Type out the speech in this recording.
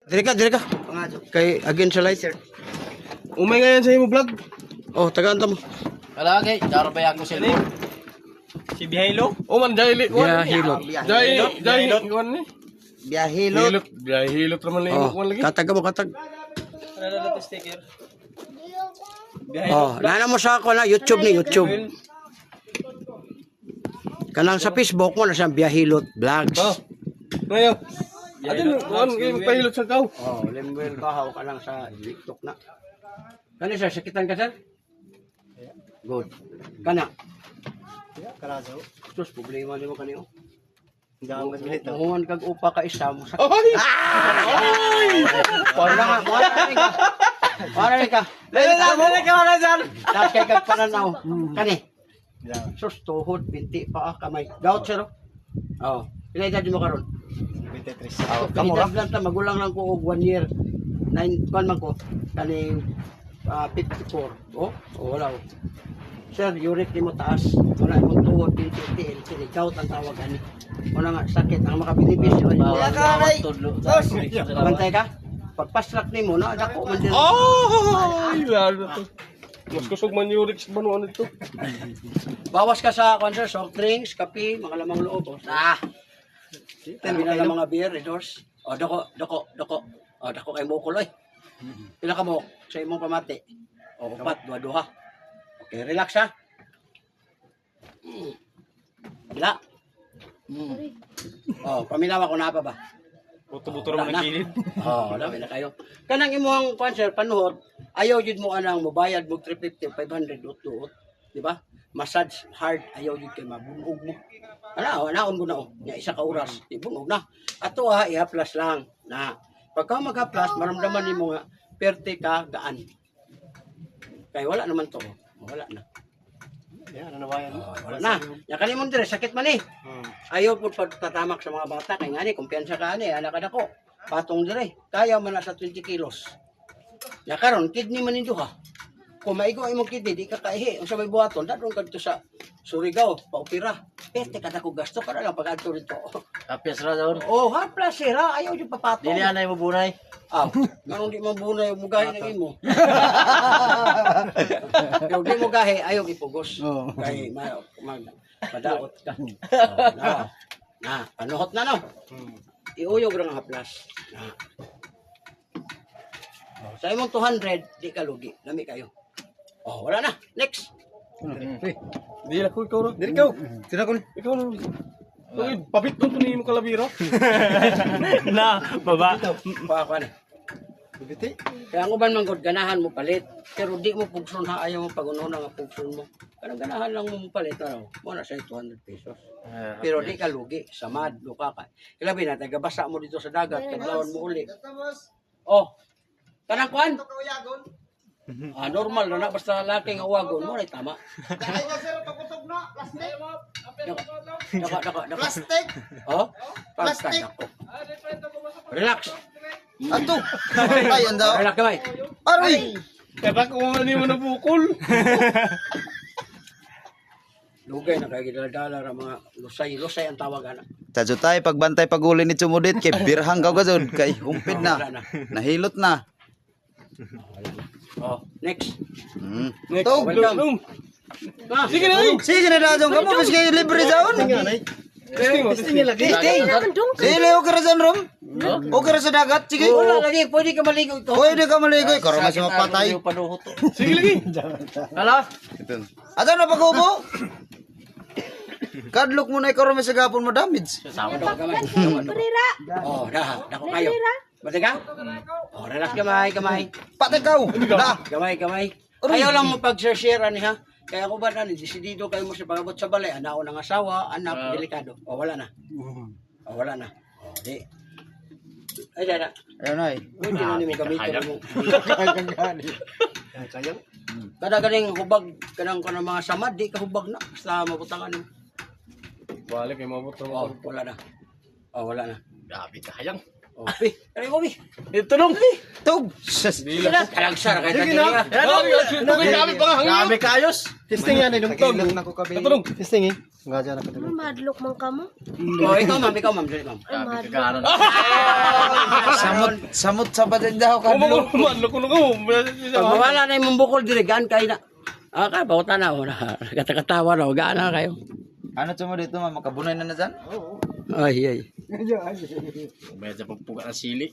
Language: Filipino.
Dili ka. Kay again sa light. Umay ngayon sa imo vlog. Oh, tagaan mo. Kalagay, daro ba ako sila? Si Bihaylo? O man, Jahilot. Biyahilot. Jahilot. Kuwan ni. Biyahilot. Bihayilot naman lang Oh, yung kuwan lagi. katag mo katag. Ano na sticker? Oh, nana mo sa ako na YouTube ni YouTube. Kanang sa Facebook mo na siyang Biyahilot Vlogs. Oh. Ngayon. Ano kuwan yung pahilot sa kaw? Oh, limwel bahaw ka lang sa TikTok na. Kani sir, sakitan ka sir? Good. Kana. Karaso. Sus, problema nimo kaniyo. Damo ka bilit. Muhuman kag upa ka isa mo sa. Ay! Para nga, para ka. Dali ka wala dyan! Tapos kay kag pananaw. Kani. Sus, tuhod, binti, paa, kamay. Gout sir. Oh. Pila edad mo karon? 23. Oh, kamura lang ta magulang lang ko og 1 year. 9 man ko. Kani 54. Oh, wala. Sir, uric ni mo taas. Wala mo tuhod, binti, gout ang tawag ani. Wala nga sakit ang makabinibisyo. Bantay ka? Pagpaslak ni mo na dako man din. Ay! Lalo to. Mas kusog man yung Rix Banuan ito. Bawas ka sa concert, soft drinks, kape, mga lamang loob. Oh. Tabi na lang mga beer, redoors. O, dako. O, dako kay Mokuloy. Pila ka mo sa imong pamati. O, upat, duha-duha. Okay, relax ha. Bila. O, paminawa ko na pa ba? Buto-buto naman ang kilid. Oh, dami na kayo. Kanang imong concert panuhot, ayaw jud mo anang mobayad mo 350 500 ut, di ba? Massage hard ayaw jud kay mabunog mo. Naon mo na oh. Nya isa ka oras, ibunog na. Ato ha i-plus lang na. Pagka magka-plus, maramdaman nimo nga perte ka gaan. Kay wala naman to. Wala na. Yan, ano ba yan? Wala na. Ya kanimong dire sakit man eh. Ayaw po pagtatamak sa mga bata kay ngani kumpiyansa ka ani anak ka dako. Patong dire. Kaya man na sa 20 kilos. Ya karon kidney man ninyo ha. Kung maigo imong kidney di ka kaihi unsa may buhaton dadong kadto sa Surigao paupira. Pete kada ko gasto para lang pag-adto dito. Kapyas ra daw. Oh, ha plasera ayaw yung papatong. Dili anay mo bunay. Ah, ganun di mabunay yung mugahe ng imo. Yung di mugahe, ayaw ipugos. Kaya madaot ka. Panuhot na no. Iuyog lang ang haplas. Sa imong 200, di ka lugi. Lami kayo. Oh, wala na. Next. Di ako ikaw ro. Di ikaw. Sila ko ni. Ikaw na. Uy, pabit doon to ni mo kalabiro. Na, baba. Pa na. Kaya ang uban man gud ganahan mo palit. Pero di mo pugson ha ayaw mo pag-uno nga pugson mo. Kanang ganahan lang mo palit ano. Mo na sa 200 pesos. Pero di ka lugi, samad luka ka. Ilabi na tagabasa mo dito sa dagat, kadlawon mo uli. Oh. Kanang kuan? Normal na basta lalaki nga uwagon mo ray tama. Dahil na sir, pagkusog na, plastic. Daka. Plastic. Oh? Plastic. Relax. Ato. Ayan daw. Relax kamay. Aray. Kaya ko man ni mo na bukol. Lugay na kay gidala ra mga lusay ang tawag ana. Tadyo tayo pagbantay paguli ni Chumudit kay birhang ka gazod kay humpid na. Nahilot na. Oh, next. Next. Tog. Welcome. Sige na. Sige na daw ka mo bis kay libre daw. Testing lagi. Dili okay ra sa rom. Okay ra sa dagat. Sige. Wala lagi, pwede ka maligo ito. Pwede ka maligoy karon mas mapatay. Sige lagi. Hala? Ato na pag-ubo. Kadlok mo na ikaw sa gapon mo damage. Sama daw kamay. Oh, dako kayo. Basta ka? Oh, relax kamay. Patay ka. Da. Kamay. Ayaw lang mo pag-share ani ha. Kaya ako ba na, desidido kayo mo sa pagabot sa balay. Anak ko ng asawa, anak, delikado. O, wala na. O, di. Ay, dada. Ayun ay. Pwede na namin gamitin mo. Kada galing hubag, kanang mga samad, di ka hubag na. Basta mabutangan mo. Balik kay mabot O, wala na. O, wala na. Grabe ka hayang. Oh, pi. Kaya mo, pi. Ito nung. Tug. Sus. Sila, talagsar. Kaya Sige na. Tubig kami pa nga hangin. Kami kayos. Testing yan, idumtog. Nagilot na ko kabi. Ito nung. Testing eh. Nga dyan ako Ano, madlok man ka mo? Oh, ikaw, ma'am. Dali, ma'am. Ay, madlok. Kagaran. Samot sa badan daw kadlo. Man, loko nung. Pag mawala na yung bukol, diligan kayo na. ka, bauta na ako na. Katakatawa na, gaan na kayo. Ano tsumudit to, makabunay na na dyan? Ay, ay. Medyo pagpuga ng sili.